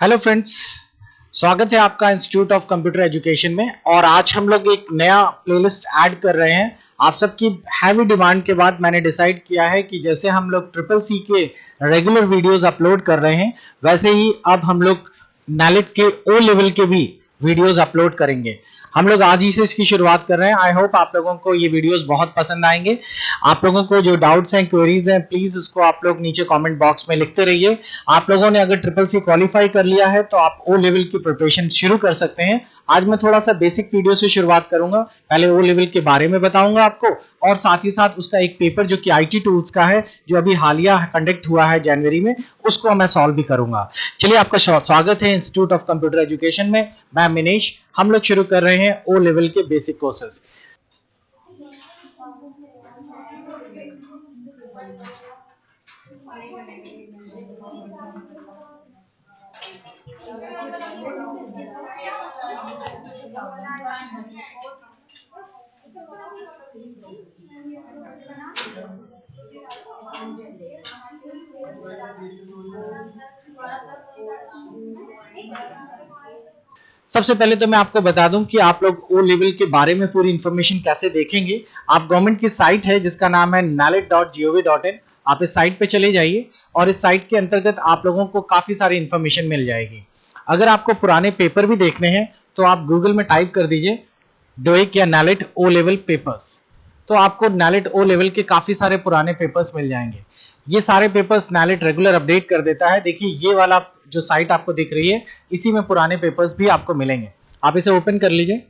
Hello friends, स्वागत है आपका इंस्टीट्यूट ऑफ कंप्यूटर एजुकेशन में। और आज हम लोग एक नया प्लेलिस्ट ऐड कर रहे हैं। आप सबकी हैवी डिमांड के बाद मैंने डिसाइड किया है कि जैसे हम लोग ट्रिपल सी के रेगुलर वीडियोस अपलोड कर रहे हैं, वैसे ही अब हम लोग नैलिट के ओ लेवल के भी वीडियोस अपलोड करेंगे। हम लोग आज ही से इसकी शुरुआत कर रहे हैं। आई होप आप लोगों को ये वीडियोस बहुत पसंद आएंगे। आप लोगों को जो डाउट्स हैं, क्वेरीज हैं, प्लीज उसको आप लोग नीचे कमेंट बॉक्स में लिखते रहिए। आप लोगों ने अगर ट्रिपल सी क्वालिफाई कर लिया है तो आप ओ लेवल की प्रिपरेशन शुरू कर सकते हैं। आज मैं थोड़ा सा बेसिक वीडियो से शुरुआत करूंगा। पहले ओ लेवल के बारे में बताऊंगा आपको, और साथ ही साथ उसका एक पेपर जो कि आईटी टूल्स का है, जो अभी हालिया कंडक्ट हुआ है जनवरी में, उसको मैं सॉल्व भी करूंगा। चलिए, आपका स्वागत है इंस्टीट्यूट ऑफ कंप्यूटर एजुकेशन में। मैं मिनेश। हम लोग शुरू कर रहे हैं ओ लेवल के बेसिक कोर्सेज। सबसे पहले तो मैं आपको बता दूं कि आप लोग ओ लेवल के बारे में पूरी इंफॉर्मेशन कैसे देखेंगे। आप गवर्नमेंट की साइट है जिसका नाम है nalit.gov.in, आप इस साइट पे चले जाइए और इस साइट के अंतर्गत आप लोगों को काफी सारी इंफॉर्मेशन मिल जाएगी। अगर आपको पुराने पेपर भी देखने हैं तो आप गूगल में टाइप कर दीजिए डोइक या नैलिट ओ लेवल पेपर्स, तो आपको नैलिट ओ लेवल के काफी सारे पुराने पेपर्स मिल जाएंगे। ये सारे पेपर्स नैलिट रेगुलर अपडेट कर देता है। देखिए, ये वाला जो साइट आपको दिख रही है, इसी में पुराने पेपर्स भी आपको मिलेंगे। आप इसे ओपन कर लीजिए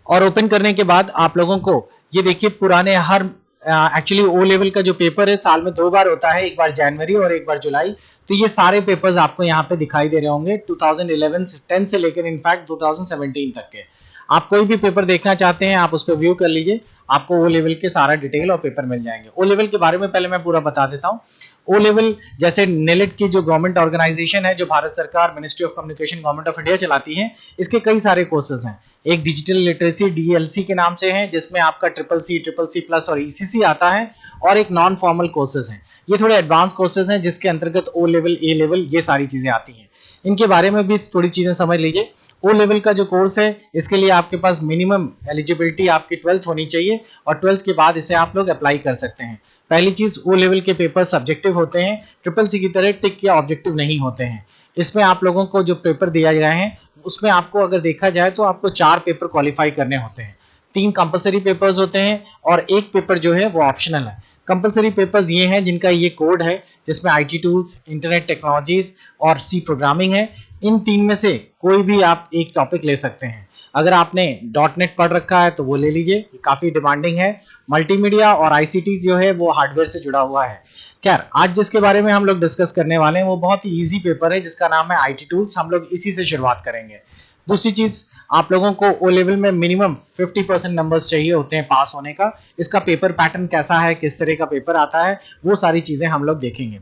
और ओपन करने के बाद आप लोगों को ये देखिए पुराने हर एक्चुअली ओ लेवल का जो पेपर है साल में 2 बार होता है, एक बार जनवरी और एक बार जुलाई। तो ये सारे पेपर्स आपको यहाँ पे दिखाई दे रहे होंगे 2011 से 10 से लेकर इनफैक्ट 2017 तक के। आप कोई भी पेपर देखना चाहते हैं आप उस पर व्यू कर लीजिए, आपको ओ लेवल के सारा डिटेल और पेपर मिल जाएंगे। ओ लेवल के बारे में पहले मैं पूरा बता देता हूँ। ओ लेवल जैसे नेलिट की जो गवर्नमेंट ऑर्गेनाइजेशन है, जो भारत सरकार ministry of communication government of India चलाती है, इसके कई सारे कोर्सेज हैं। एक डिजिटल लिटरेसी डीएलसी के नाम से है, जिसमें आपका ट्रिपल सी प्लस और ईसीसी आता है, और एक नॉन फॉर्मल कोर्सेज हैं। ये थोड़े एडवांस कोर्सेज हैं जिसके अंतर्गत ओ लेवल, ए लेवल, ये सारी चीजें आती हैं। इनके बारे में भी थोड़ी चीजें समझ लीजिए। ओ लेवल का जो कोर्स है, इसके लिए आपके पास मिनिमम एलिजिबिलिटी आपकी 12th होनी चाहिए, और 12th के बाद इसे आप लोग अप्लाई कर सकते हैं। पहली चीज, ओ लेवल के पेपर सब्जेक्टिव होते हैं, ट्रिपल सी की तरह टिक या ऑब्जेक्टिव नहीं होते हैं। इसमें आप लोगों को जो पेपर दिया गया है, उसमें आपको अगर देखा जाए तो आपको 4 पेपर क्वालिफाई करने होते हैं। 3 कंपलसरी पेपर्स होते हैं और एक पेपर जो है वो ऑप्शनल है। कंपलसरी पेपर्स ये हैं जिनका ये कोड है, जिसमें आईटी टूल्स, इंटरनेट टेक्नोलॉजीज और सी प्रोग्रामिंग है। इन 3 में से कोई भी आप एक टॉपिक ले सकते हैं। अगर आपने .NET पढ़ रखा है तो वो ले लीजिए, काफी डिमांडिंग है। मल्टीमीडिया और आईसीटी जो है वो हार्डवेयर से जुड़ा हुआ है। खैर, आज जिसके बारे में हम लोग डिस्कस करने वाले हैं वो बहुत ही इजी पेपर है, जिसका नाम है आईटी टूल्स। हम लोग इसी से शुरुआत करेंगे। दूसरी चीज, आप लोगों को ओ लेवल में मिनिमम 50% नंबर्स चाहिए होते हैं पास होने का। इसका पेपर पैटर्न कैसा है, किस तरह का पेपर आता है, वो सारी चीजें हम लोग देखेंगे।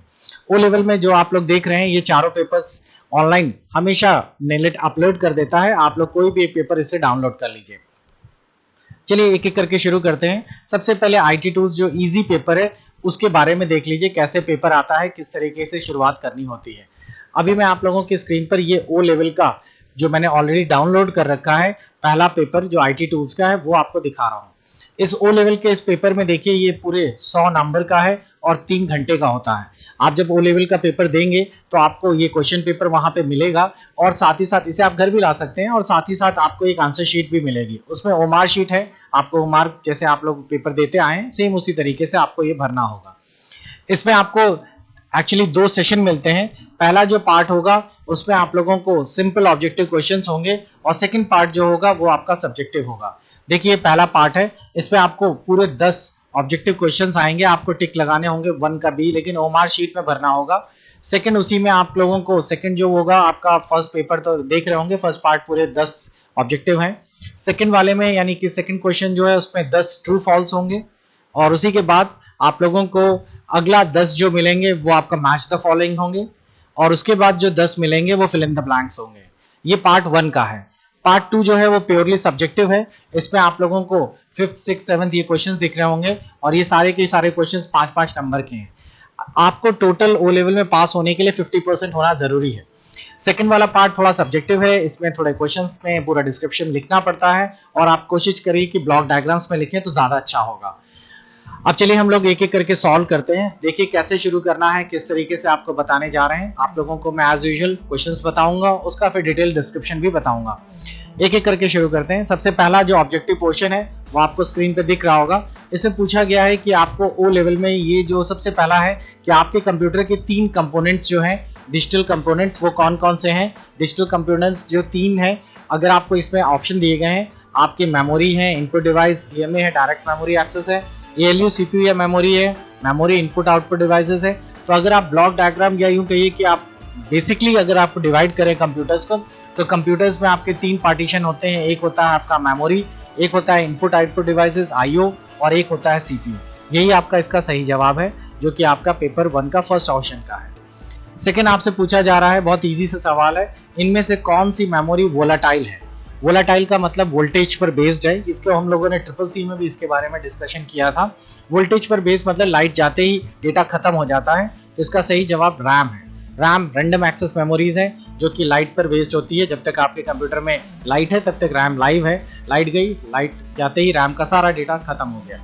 ओ लेवल में जो आप लोग देख रहे हैं, ये चारों पेपर्स ऑनलाइन हमेशा नेलिट अपलोड कर देता है। आप लोग कोई भी एक पेपर इससे डाउनलोड कर लीजिए। चलिए एक एक करके शुरू करते हैं। सबसे पहले आईटी टूल्स जो इजी पेपर है, उसके बारे में देख लीजिए कैसे पेपर आता है, किस तरीके से शुरुआत करनी होती है। अभी मैं आप लोगों की स्क्रीन पर ये ओ लेवल का जो मैंने ऑलरेडी डाउनलोड कर रखा है, पहला पेपर जो आईटी टूल्स का है, वो आपको दिखा रहा हूँ। इस ओ लेवल के इस पेपर में देखिए, ये पूरे 100 नंबर का है और 3 घंटे का होता है। आप जब ओ लेवल का पेपर देंगे तो आपको ये क्वेश्चन पेपर वहां पे मिलेगा, और साथ ही साथ इसे आप घर भी ला सकते हैं, और साथ ही साथ आपको एक आंसर शीट भी मिलेगी। उसमें ओमार शीट है, आपको ओमार जैसे आप लोग पेपर देते आए हैं, सेम उसी तरीके से आपको ये भरना होगा। इसमें आपको एक्चुअली 2 सेशन मिलते हैं। पहला जो पार्ट होगा उसमें आप लोगों को सिंपल ऑब्जेक्टिव क्वेश्चंस होंगे, और सेकंड पार्ट जो होगा वो आपका सब्जेक्टिव होगा। देखिए, पहला पार्ट है, इसमें आपको पूरे 10 ऑब्जेक्टिव क्वेश्चंस आएंगे, आपको टिक लगाने होंगे 1 का बी, लेकिन ओमार शीट में भरना होगा। सेकंड, उसी में आप लोगों को सेकंड जो होगा आपका फर्स्ट पेपर, तो देख रहे होंगे फर्स्ट पार्ट पूरे 10 ऑब्जेक्टिव हैं। सेकंड वाले में यानी कि सेकंड क्वेश्चन जो है उसमें 10 ट्रू फॉल्स होंगे, और उसी के बाद आप लोगों को अगला 10 जो मिलेंगे वो आपका मैच द फॉलोइंग होंगे, और उसके बाद जो 10 मिलेंगे वो फिल इन द ब्लैंक्स होंगे। ये पार्ट 1 का है। पार्ट 2 जो है वो प्योरली सब्जेक्टिव है। इसमें आप लोगों को 5th, 6th, 7th ये क्वेश्चंस दिख रहे होंगे, और ये सारे के सारे क्वेश्चंस 5-5 नंबर के हैं। आपको टोटल ओ लेवल में पास होने के लिए 50% होना जरूरी है। सेकंड वाला पार्ट थोड़ा सब्जेक्टिव है, इसमें थोड़े क्वेश्चंस में पूरा डिस्क्रिप्शन लिखना पड़ता है और आप कोशिश करिए कि ब्लॉक डायग्राम्स में लिखें तो ज्यादा अच्छा होगा। अब चलिए हम लोग एक एक करके सॉल्व करते हैं। देखिए कैसे शुरू करना है, किस तरीके से आपको बताने जा रहे हैं। आप लोगों को मैं एज यूजुअल क्वेश्चंस बताऊंगा, उसका फिर डिटेल डिस्क्रिप्शन भी बताऊंगा। एक एक करके शुरू करते हैं। सबसे पहला जो ऑब्जेक्टिव पोर्शन है वो आपको स्क्रीन पे दिख रहा होगा। इससे पूछा गया है कि आपको ओ लेवल में ये जो सबसे पहला है कि आपके कंप्यूटर के 3 कंपोनेंट्स जो हैं डिजिटल कंपोनेंट्स, वो कौन कौन से हैं। डिजिटल कंपोनेंट्स जो 3 हैं, अगर आपको इसमें ऑप्शन दिए गए हैं, आपकी मेमोरी है, इनपुट डिवाइस डीएमए है, डायरेक्ट मेमोरी एक्सेस है, एएलयू सीपीयू या मेमोरी है, मेमोरी इनपुट आउटपुट डिवाइसेस है। तो अगर आप ब्लॉक डायग्राम या यूं कहिए कि आप बेसिकली अगर आप डिवाइड करें कंप्यूटर्स को, तो कंप्यूटर्स में आपके 3 पार्टीशन होते हैं। एक होता है आपका मेमोरी, एक होता है इनपुट आउटपुट डिवाइसेस आईओ, और एक होता है सीपीयू। यही आपका इसका सही जवाब है, जो कि आपका पेपर 1 का फर्स्ट ऑप्शन का है। सेकेंड आपसे पूछा जा रहा है, बहुत ईजी से सवाल है, इनमें से कौन सी मेमोरी वोलाटाइल है। वोलाटाइल का मतलब वोल्टेज पर बेस्ड है। इसको हम लोगों ने ट्रिपल सी में भी इसके बारे में डिस्कशन किया था। वोल्टेज पर बेस्ड मतलब लाइट जाते ही डेटा खत्म हो जाता है। तो इसका सही जवाब रैम है। रैम रैंडम एक्सेस मेमोरीज है जो कि लाइट पर बेस्ड होती है। जब तक आपके कंप्यूटर में लाइट है तब तक रैम लाइव है, लाइट गई, लाइट जाते ही रैम का सारा डेटा खत्म हो गया।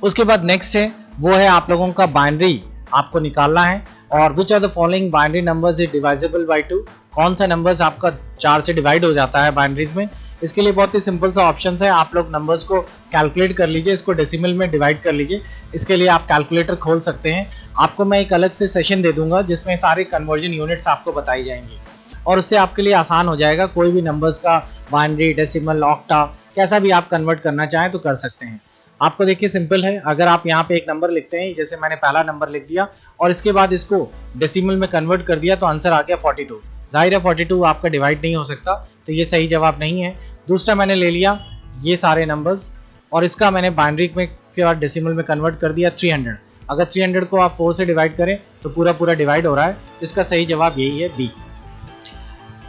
उसके बाद नेक्स्ट है, वो है आप लोगों का बाइनरी आपको निकालना है। और which are the following binary numbers is divisible by 2, कौन सा नंबर्स आपका 4 से डिवाइड हो जाता है बाइनरीज में। इसके लिए बहुत ही सिंपल सा ऑप्शन है, आप लोग नंबर्स को कैलकुलेट कर लीजिए, इसको डेसिमल में डिवाइड कर लीजिए। इसके लिए आप कैलकुलेटर खोल सकते हैं। आपको मैं एक अलग से सेशन दे दूंगा जिसमें सारे कन्वर्जन यूनिट्स आपको बताई जाएंगी और उससे आपके लिए आसान हो जाएगा। कोई भी नंबर्स का बाइनरी, डेसिमल, ऑक्टा कैसा भी आप कन्वर्ट करना चाहें तो कर सकते हैं। आपको देखिए सिंपल है, अगर आप यहाँ पे एक नंबर लिखते हैं, जैसे मैंने पहला नंबर लिख दिया और इसके बाद इसको डेसिमल में कन्वर्ट कर दिया तो आंसर आ गया 42। जाहिर है 42 आपका डिवाइड नहीं हो सकता, तो ये सही जवाब नहीं है। दूसरा मैंने ले लिया ये सारे नंबर्स और इसका मैंने बाइनरी में के बाद डेसिमल में कन्वर्ट कर दिया 300। अगर 300 को आप 4 से डिवाइड करें तो पूरा पूरा डिवाइड हो रहा है, तो इसका सही जवाब यही है बी।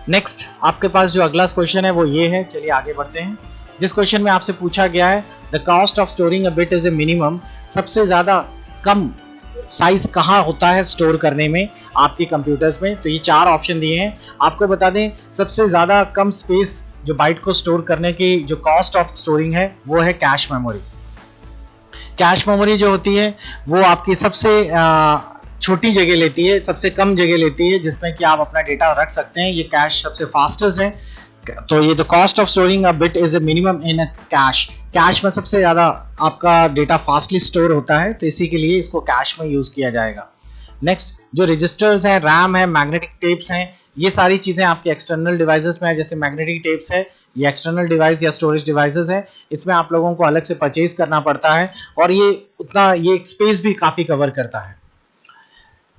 नेक्स्ट आपके पास जो अगला क्वेश्चन है वो ये है, चलिए आगे बढ़ते हैं। जिस क्वेश्चन में आपसे पूछा गया है the cost of storing a bit is a minimum, सबसे ज्यादा कम साइज कहाँ होता है स्टोर करने में आपके कंप्यूटर्स में। तो ये 4 ऑप्शन दिए हैं। आपको बता दें सबसे ज्यादा कम स्पेस जो बाइट को स्टोर करने की जो कॉस्ट ऑफ स्टोरिंग है वो है कैश मेमोरी। कैश मेमोरी जो होती है वो आपकी सबसे छोटी जगह लेती है, सबसे कम जगह लेती है जिसमें कि आप अपना डेटा रख सकते हैं। ये कैश सबसे फास्टेस्ट है। तो ये the cost of storing a bit is a minimum in a cash. Cash में सबसे ज्यादा आपका डेटा फास्टली स्टोर होता है, तो इसी के लिए इसको कैश में यूज किया जाएगा। नेक्स्ट जो रजिस्टर्स हैं, रैम है, मैग्नेटिक टेप्स हैं, ये सारी चीजें आपके एक्सटर्नल डिवाइसेस में है। जैसे मैग्नेटिक टेप्स है, ये एक्सटर्नल डिवाइस या स्टोरेज डिवाइसेस है, इसमें आप लोगों को अलग से परचेज करना पड़ता है और ये स्पेस भी काफी कवर करता है।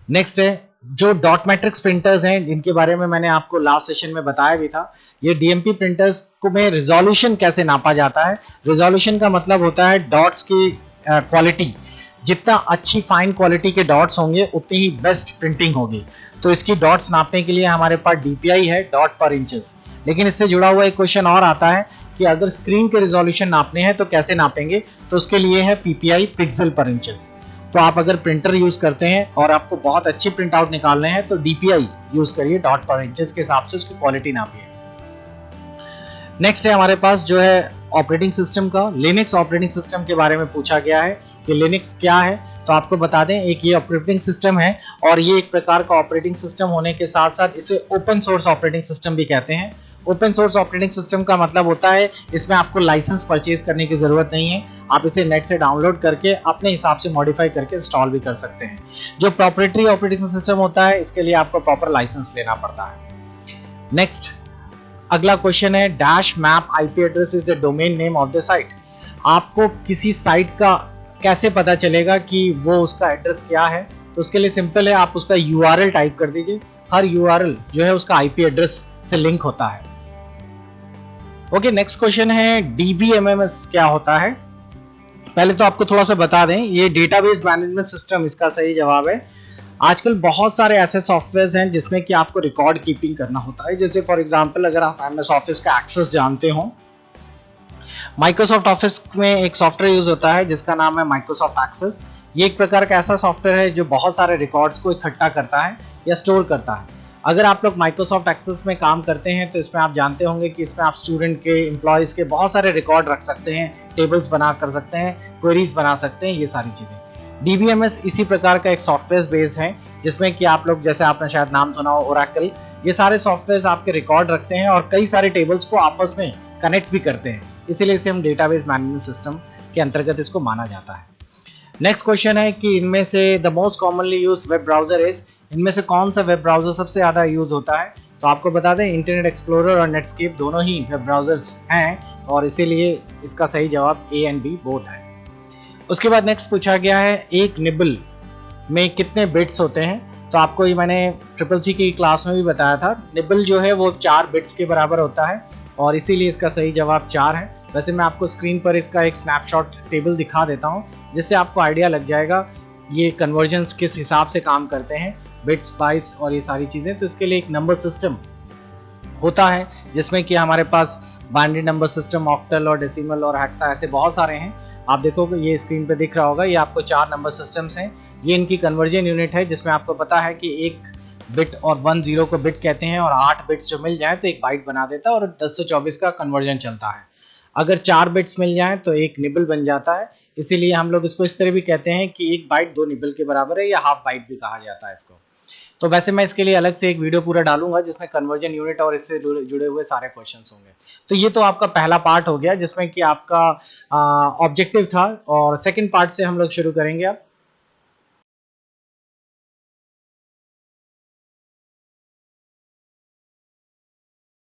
नेक्स्ट है जो डॉट मैट्रिक्स प्रिंटर्स हैं, जिनके बारे में मैंने आपको लास्ट सेशन में बताया भी था। ये डीएमपी प्रिंटर्स को में रिजोल्यूशन कैसे नापा जाता है। रिजोल्यूशन का मतलब होता है डॉट्स की क्वालिटी। जितना अच्छी फाइन क्वालिटी के डॉट्स होंगे उतनी ही बेस्ट प्रिंटिंग होगी। तो इसकी डॉट्स नापने के लिए हमारे पास डीपीआई है, डॉट पर इंचेस। लेकिन इससे जुड़ा हुआ एक क्वेश्चन और आता है कि अगर स्क्रीन के रिजोल्यूशन नापने हैं तो कैसे नापेंगे, तो उसके लिए है पीपीआई, पिक्सल पर इंचेस। तो आप अगर प्रिंटर यूज करते हैं और आपको बहुत अच्छी प्रिंट आउट निकालने हैं तो डीपीआई यूज करिए, डॉट पर इंचेस के हिसाब से उसकी क्वालिटी नापिए। नेक्स्ट है हमारे पास जो है ऑपरेटिंग सिस्टम का। लिनक्स ऑपरेटिंग सिस्टम के बारे में पूछा गया है कि लिनक्स क्या है। तो आपको बता दें एक ये ऑपरेटिंग सिस्टम है और ये एक प्रकार का ऑपरेटिंग सिस्टम होने के साथ साथ इसे ओपन सोर्स ऑपरेटिंग सिस्टम भी कहते हैं। ओपन सोर्स ऑपरेटिंग सिस्टम का मतलब होता है इसमें आपको लाइसेंस परचेज करने की जरूरत नहीं है। आप इसे नेट से डाउनलोड करके अपने हिसाब से मॉडिफाई करके इंस्टॉल भी कर सकते हैं। जो प्रोप्राइटरी ऑपरेटिंग सिस्टम होता है इसके लिए आपको प्रॉपर लाइसेंस लेना पड़ता है। नेक्स्ट अगला क्वेश्चन है dash map IP address is the domain name of the site. आपको किसी साइट का कैसे पता चलेगा कि वो उसका एड्रेस क्या है। तो उसके लिए सिंपल है, आप उसका यूआरएल टाइप कर दीजिए। हर यूआरएल जो है उसका आईपी एड्रेस से लिंक होता है। ओके, नेक्स्ट क्वेश्चन है डीबीएमएस क्या होता है। पहले तो आपको थोड़ा सा बता दें, ये डेटाबेस मैनेजमेंट सिस्टम इसका सही जवाब है। आजकल बहुत सारे ऐसे सॉफ्टवेयर हैं जिसमें कि आपको रिकॉर्ड कीपिंग करना होता है। जैसे फॉर एग्जांपल अगर आप एमएस ऑफिस का एक्सेस जानते हो, माइक्रोसॉफ्ट ऑफिस में एक सॉफ्टवेयर यूज होता है जिसका नाम है माइक्रोसॉफ्ट एक्सेस। ये एक प्रकार का ऐसा सॉफ्टवेयर है जो बहुत सारे रिकॉर्ड्स को इकट्ठा करता है या स्टोर करता है। अगर आप लोग माइक्रोसॉफ्ट एक्सेस में काम करते हैं तो इसमें आप जानते होंगे कि इसमें आप स्टूडेंट के, एम्प्लॉयज़ के बहुत सारे रिकॉर्ड रख सकते हैं, टेबल्स बना कर सकते हैं, क्वेरीज बना सकते हैं, ये सारी चीज़ें। DBMS इसी प्रकार का एक सॉफ्टवेयर बेस है जिसमें कि आप लोग, जैसे आपने शायद नाम सुना हो ओरेकल, ये सारे सॉफ्टवेयर आपके रिकॉर्ड रखते हैं और कई सारे टेबल्स को आपस में कनेक्ट भी करते हैं, इसीलिए इसे हम डेटाबेस मैनेजमेंट सिस्टम के अंतर्गत इसको माना जाता है। नेक्स्ट क्वेश्चन है कि इनमें से the most commonly use web browser is, इनमें से कौन सा वेब ब्राउजर सबसे ज़्यादा यूज होता है? तो आपको बता दें इंटरनेट एक्सप्लोरर और नेटस्केप दोनों ही वेब ब्राउजर्स हैं और इसीलिए इसका सही जवाब ए एंड बी बोथ है। उसके बाद नेक्स्ट पूछा गया है एक निबल में कितने बिट्स होते हैं? तो आपको ये मैंने CCC की क्लास में भी बताया था, निबल जो है वो 4 बिट्स के बराबर होता है और इसीलिए इसका सही जवाब 4 है। वैसे मैं आपको स्क्रीन पर इसका एक स्नैपशॉट टेबल दिखा देता हूँ जिससे आपको आइडिया लग जाएगा ये कन्वर्जन्स किस हिसाब से काम करते हैं, बिट्स, बाइट्स और ये सारी चीज़ें। तो इसके लिए एक नंबर सिस्टम होता है जिसमें कि हमारे पास बाइनरी नंबर सिस्टम, ऑक्टल और डेसिमल और हेक्सा, ऐसे बहुत सारे हैं। आप देखोगे ये स्क्रीन पे दिख रहा होगा, ये आपको 4 नंबर सिस्टम्स हैं। ये इनकी कन्वर्जन यूनिट है जिसमें आपको पता है कि एक बिट और 1 0 को बिट कहते हैं और 8 बिट्स जो मिल जाए तो एक बाइट बना देता है और 10 से 24 का कन्वर्जन चलता है। अगर 4 बिट्स मिल जाए तो एक निबल बन जाता है, इसीलिए हम लोग इसको इस तरह भी कहते हैं कि एक बाइट 2 निबल के बराबर है या हाफ बाइट भी कहा जाता है इसको। तो वैसे मैं इसके लिए अलग से एक वीडियो पूरा डालूंगा जिसमें कन्वर्जन यूनिट और इससे जुड़े हुए सारे क्वेश्चंस होंगे। तो ये तो आपका पहला पार्ट हो गया जिसमें कि आपका ऑब्जेक्टिव था और सेकंड पार्ट से हम लोग शुरू करेंगे अब।